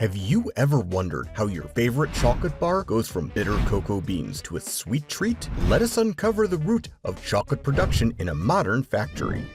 Have you ever wondered how your favorite chocolate bar goes from bitter cocoa beans to a sweet treat? Let us uncover the root of chocolate production in a modern factory.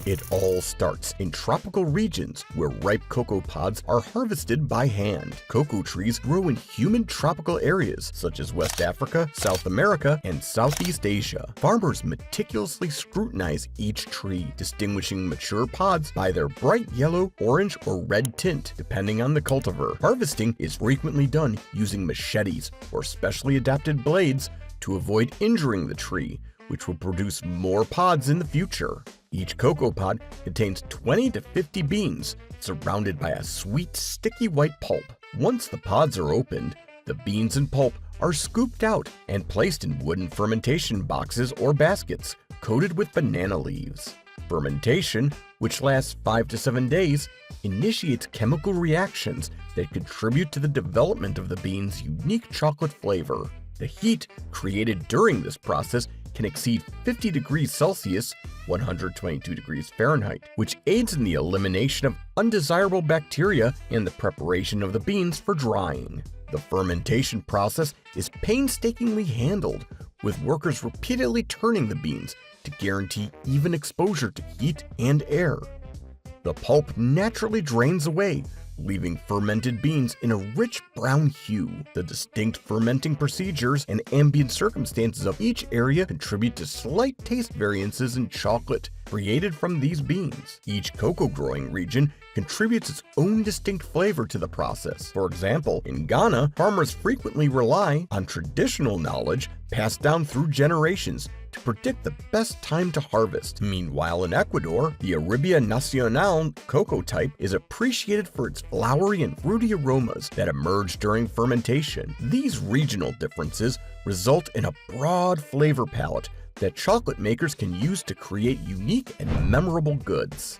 It all starts in tropical regions where ripe cocoa pods are harvested by hand. Cocoa trees grow in humid tropical areas such as West Africa, South America, and Southeast Asia. Farmers meticulously scrutinize each tree, distinguishing mature pods by their bright yellow, orange, or red tint, depending on the cultivar. Harvesting is frequently done using machetes or specially adapted blades to avoid injuring the tree, which will produce more pods in the future. Each cocoa pod contains 20 to 50 beans, surrounded by a sweet, sticky white pulp. Once the pods are opened, the beans and pulp are scooped out and placed in wooden fermentation boxes or baskets coated with banana leaves. Fermentation, which lasts 5 to 7 days, initiates chemical reactions that contribute to the development of the bean's unique chocolate flavor. The heat created during this process can exceed 50 degrees Celsius, 122 degrees Fahrenheit, which aids in the elimination of undesirable bacteria and the preparation of the beans for drying. The fermentation process is painstakingly handled, with workers repeatedly turning the beans to guarantee even exposure to heat and air. The pulp naturally drains away, leaving fermented beans in a rich brown hue. The distinct fermenting procedures and ambient circumstances of each area contribute to slight taste variances in chocolate created from these beans. Each cocoa growing region contributes its own distinct flavor to the process. For example, in Ghana, farmers frequently rely on traditional knowledge passed down through generations to predict the best time to harvest. Meanwhile, in Ecuador, the Arabia Nacional cocoa type is appreciated for its flowery and fruity aromas that emerge during fermentation. These regional differences result in a broad flavor palette that chocolate makers can use to create unique and memorable goods.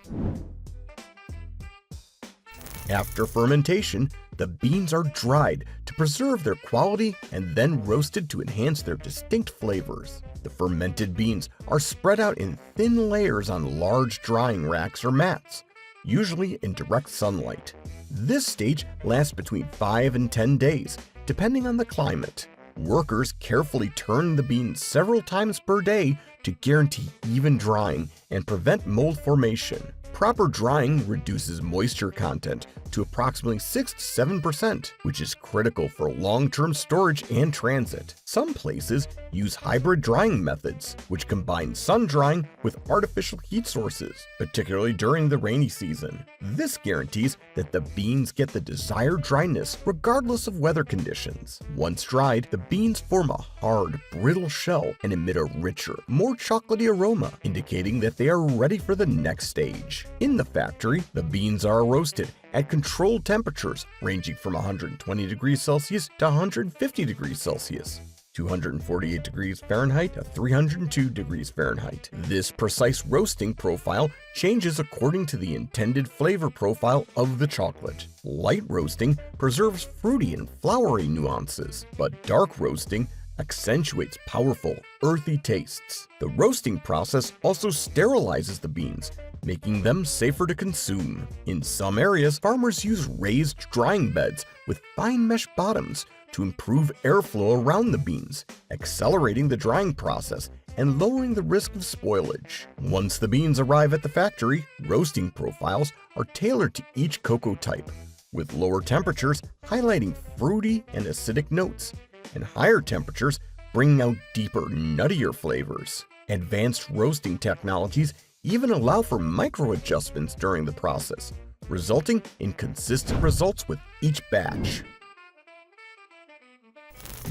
After fermentation, the beans are dried to preserve their quality and then roasted to enhance their distinct flavors. The fermented beans are spread out in thin layers on large drying racks or mats, usually in direct sunlight. This stage lasts between 5 and 10 days, depending on the climate. Workers carefully turn the beans several times per day to guarantee even drying and prevent mold formation. Proper drying reduces moisture content to approximately 6 to 7%, which is critical for long-term storage and transit. Some places use hybrid drying methods, which combine sun drying with artificial heat sources, particularly during the rainy season. This guarantees that the beans get the desired dryness regardless of weather conditions. Once dried, the beans form a hard, brittle shell and emit a richer, more chocolatey aroma, indicating that they are ready for the next stage. In the factory, the beans are roasted at controlled temperatures ranging from 120 degrees Celsius to 150 degrees Celsius, 248 degrees Fahrenheit to 302 degrees Fahrenheit. This precise roasting profile changes according to the intended flavor profile of the chocolate. Light roasting preserves fruity and flowery nuances, but dark roasting accentuates powerful, earthy tastes. The roasting process also sterilizes the beans, making them safer to consume. In some areas, farmers use raised drying beds with fine mesh bottoms to improve airflow around the beans, accelerating the drying process and lowering the risk of spoilage. Once the beans arrive at the factory, roasting profiles are tailored to each cocoa type, with lower temperatures highlighting fruity and acidic notes, and higher temperatures bringing out deeper, nuttier flavors. Advanced roasting technologies even allow for micro-adjustments during the process, resulting in consistent results with each batch.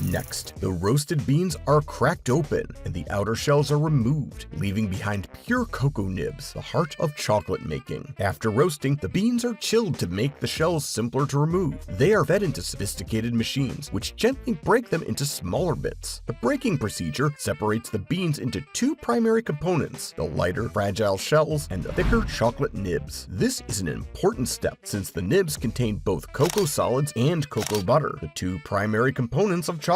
Next, the roasted beans are cracked open and the outer shells are removed, leaving behind pure cocoa nibs, the heart of chocolate making. After roasting, the beans are chilled to make the shells simpler to remove. They are fed into sophisticated machines, which gently break them into smaller bits. The breaking procedure separates the beans into two primary components: the lighter, fragile shells and the thicker chocolate nibs. This is an important step since the nibs contain both cocoa solids and cocoa butter, the two primary components of chocolate.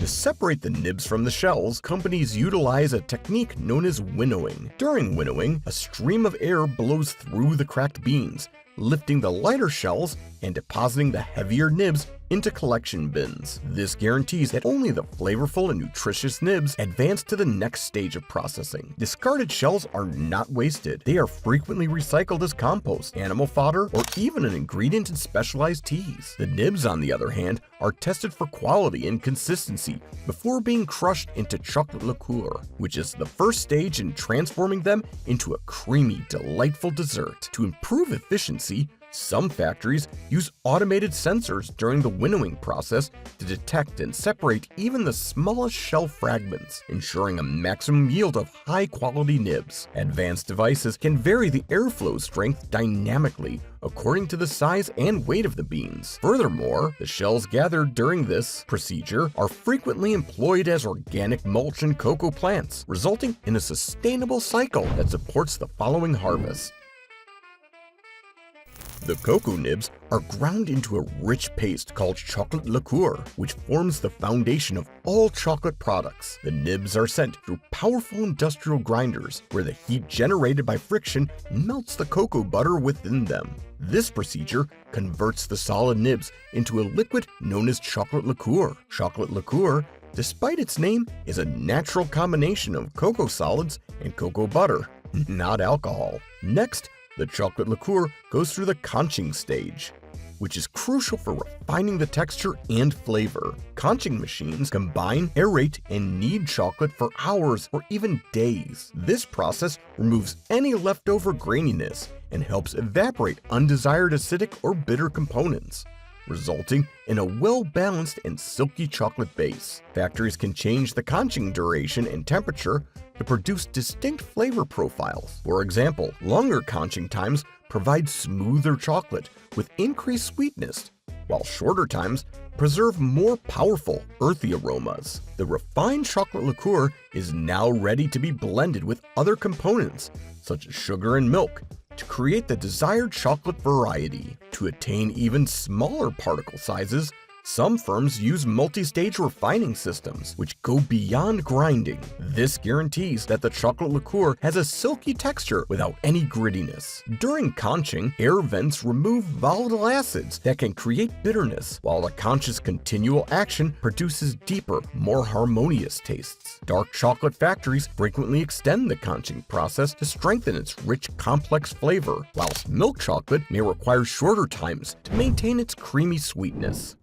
To separate the nibs from the shells, companies utilize a technique known as winnowing. During winnowing, a stream of air blows through the cracked beans, lifting the lighter shells and depositing the heavier nibs into collection bins. This guarantees that only the flavorful and nutritious nibs advance to the next stage of processing. Discarded shells are not wasted. They are frequently recycled as compost, animal fodder, or even an ingredient in specialized teas. The nibs, on the other hand, are tested for quality and consistency before being crushed into chocolate liqueur, which is the first stage in transforming them into a creamy, delightful dessert. To improve efficiency, some factories use automated sensors during the winnowing process to detect and separate even the smallest shell fragments, ensuring a maximum yield of high-quality nibs. Advanced devices can vary the airflow strength dynamically according to the size and weight of the beans. Furthermore, the shells gathered during this procedure are frequently employed as organic mulch in cocoa plants, resulting in a sustainable cycle that supports the following harvest. The cocoa nibs are ground into a rich paste called chocolate liqueur, which forms the foundation of all chocolate products. The nibs are sent through powerful industrial grinders, where the heat generated by friction melts the cocoa butter within them. This procedure converts the solid nibs into a liquid known as chocolate liqueur. Chocolate liqueur, despite its name, is a natural combination of cocoa solids and cocoa butter, not alcohol. Next, the chocolate liqueur goes through the conching stage, which is crucial for refining the texture and flavor. Conching machines combine, aerate, and knead chocolate for hours or even days. This process removes any leftover graininess and helps evaporate undesired acidic or bitter components, resulting in a well-balanced and silky chocolate base. Factories can change the conching duration and temperature to produce distinct flavor profiles. For example, longer conching times provide smoother chocolate with increased sweetness, while shorter times preserve more powerful, earthy aromas. The refined chocolate liqueur is now ready to be blended with other components, such as sugar and milk, to create the desired chocolate variety. To attain even smaller particle sizes, some firms use multi-stage refining systems, which go beyond grinding. This guarantees that the chocolate liqueur has a silky texture without any grittiness. During conching, air vents remove volatile acids that can create bitterness, while the conch's continual action produces deeper, more harmonious tastes. Dark chocolate factories frequently extend the conching process to strengthen its rich, complex flavor, whilst milk chocolate may require shorter times to maintain its creamy sweetness.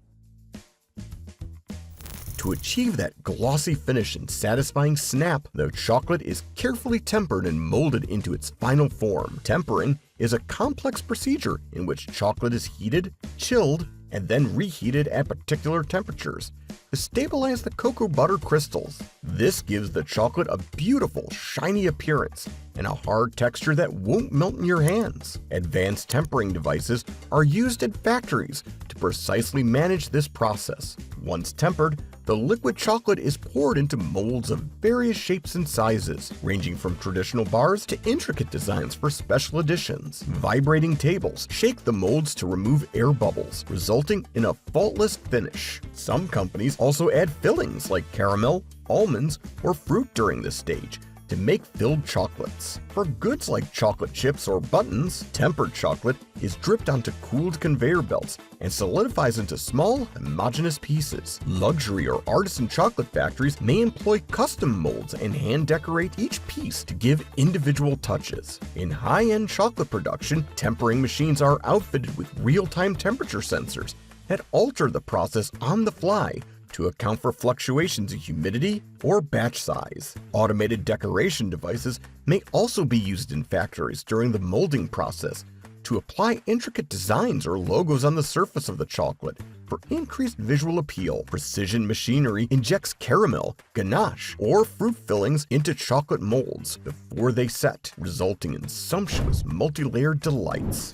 To achieve that glossy finish and satisfying snap, the chocolate is carefully tempered and molded into its final form. Tempering is a complex procedure in which chocolate is heated, chilled, and then reheated at particular temperatures to stabilize the cocoa butter crystals. This gives the chocolate a beautiful, shiny appearance and a hard texture that won't melt in your hands. Advanced tempering devices are used at factories to precisely manage this process. Once tempered, the liquid chocolate is poured into molds of various shapes and sizes, ranging from traditional bars to intricate designs for special editions. Vibrating tables shake the molds to remove air bubbles, resulting in a faultless finish. Some companies also add fillings like caramel, almonds, or fruit during this stage to make filled chocolates. For goods like chocolate chips or buttons, tempered chocolate is dripped onto cooled conveyor belts and solidifies into small, homogeneous pieces. Luxury or artisan chocolate factories may employ custom molds and hand decorate each piece to give individual touches. In high-end chocolate production, tempering machines are outfitted with real-time temperature sensors that alter the process on the fly to account for fluctuations in humidity or batch size. Automated decoration devices may also be used in factories during the molding process to apply intricate designs or logos on the surface of the chocolate for increased visual appeal. Precision machinery injects caramel, ganache, or fruit fillings into chocolate molds before they set, resulting in sumptuous multi-layered delights.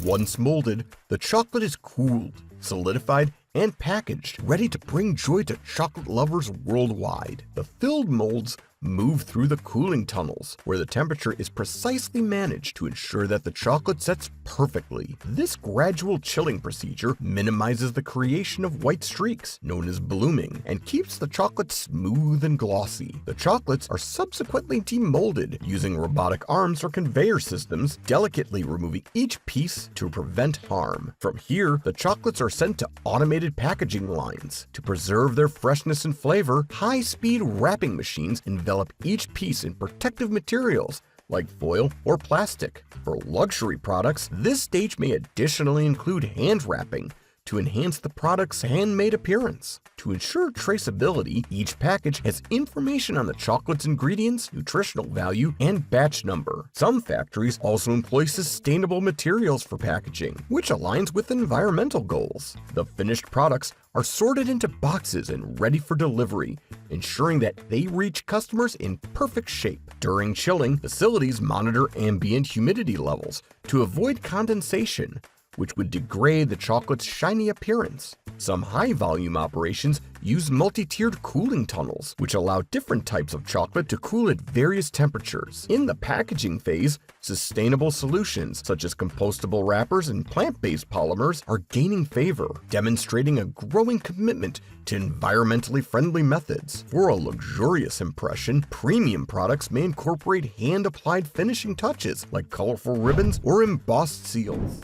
Once molded, the chocolate is cooled, solidified, and packaged, ready to bring joy to chocolate lovers worldwide. The filled molds move through the cooling tunnels, where the temperature is precisely managed to ensure that the chocolate sets perfectly. This gradual chilling procedure minimizes the creation of white streaks, known as blooming, and keeps the chocolate smooth and glossy. The chocolates are subsequently demolded using robotic arms or conveyor systems, delicately removing each piece to prevent harm. From here, the chocolates are sent to automated packaging lines. To preserve their freshness and flavor, high-speed wrapping machines envelop each piece in protective materials like foil or plastic. For luxury products, this stage may additionally include hand wrapping to enhance the product's handmade appearance. To ensure traceability, each package has information on the chocolate's ingredients, nutritional value, and batch number. Some factories also employ sustainable materials for packaging, which aligns with environmental goals. The finished products are sorted into boxes and ready for delivery, ensuring that they reach customers in perfect shape. During chilling, facilities monitor ambient humidity levels to avoid condensation, which would degrade the chocolate's shiny appearance. Some high-volume operations use multi-tiered cooling tunnels, which allow different types of chocolate to cool at various temperatures. In the packaging phase, sustainable solutions such as compostable wrappers and plant-based polymers are gaining favor, demonstrating a growing commitment to environmentally friendly methods. For a luxurious impression, premium products may incorporate hand-applied finishing touches like colorful ribbons or embossed seals.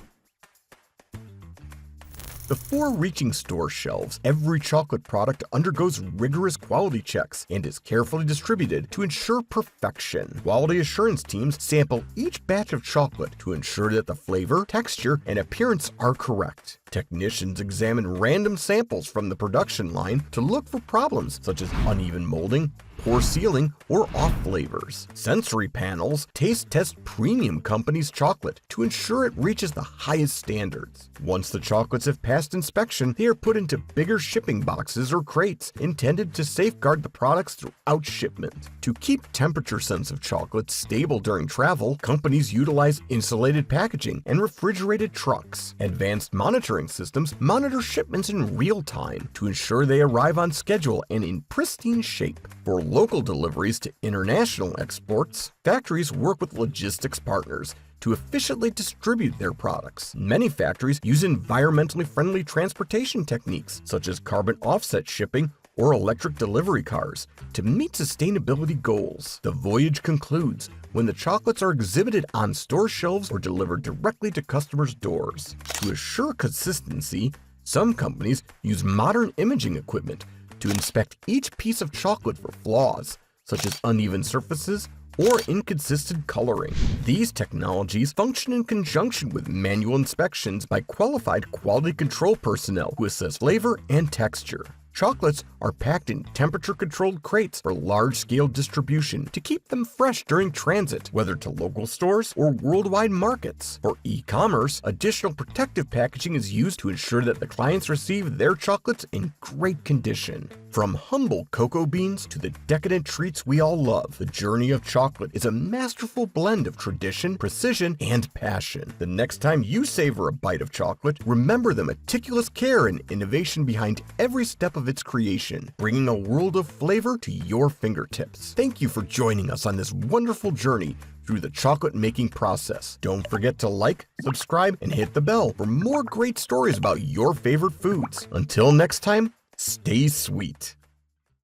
Before reaching store shelves, every chocolate product undergoes rigorous quality checks and is carefully distributed to ensure perfection. Quality assurance teams sample each batch of chocolate to ensure that the flavor, texture, and appearance are correct. Technicians examine random samples from the production line to look for problems such as uneven molding, poor sealing, or off flavors. Sensory panels taste test premium companies' chocolate to ensure it reaches the highest standards. Once the chocolates have passed inspection, they are put into bigger shipping boxes or crates intended to safeguard the products throughout shipment. To keep temperature-sensitive chocolates stable during travel, companies utilize insulated packaging and refrigerated trucks. Advanced monitoring systems monitor shipments in real time to ensure they arrive on schedule and in pristine shape. For local deliveries to international exports, factories work with logistics partners to efficiently distribute their products. Many factories use environmentally friendly transportation techniques, such as carbon offset shipping or electric delivery cars, to meet sustainability goals. The voyage concludes when the chocolates are exhibited on store shelves or delivered directly to customers' doors. To assure consistency, some companies use modern imaging equipment to inspect each piece of chocolate for flaws, such as uneven surfaces or inconsistent coloring. These technologies function in conjunction with manual inspections by qualified quality control personnel who assess flavor and texture. Chocolates are packed in temperature-controlled crates for large-scale distribution to keep them fresh during transit, whether to local stores or worldwide markets. For e-commerce, additional protective packaging is used to ensure that the clients receive their chocolates in great condition. From humble cocoa beans to the decadent treats we all love, the journey of chocolate is a masterful blend of tradition, precision, and passion. The next time you savor a bite of chocolate, remember the meticulous care and innovation behind every step of its creation, bringing a world of flavor to your fingertips. Thank you for joining us on this wonderful journey through the chocolate making process. Don't forget to like, subscribe, and hit the bell for more great stories about your favorite foods. Until next time, stay sweet.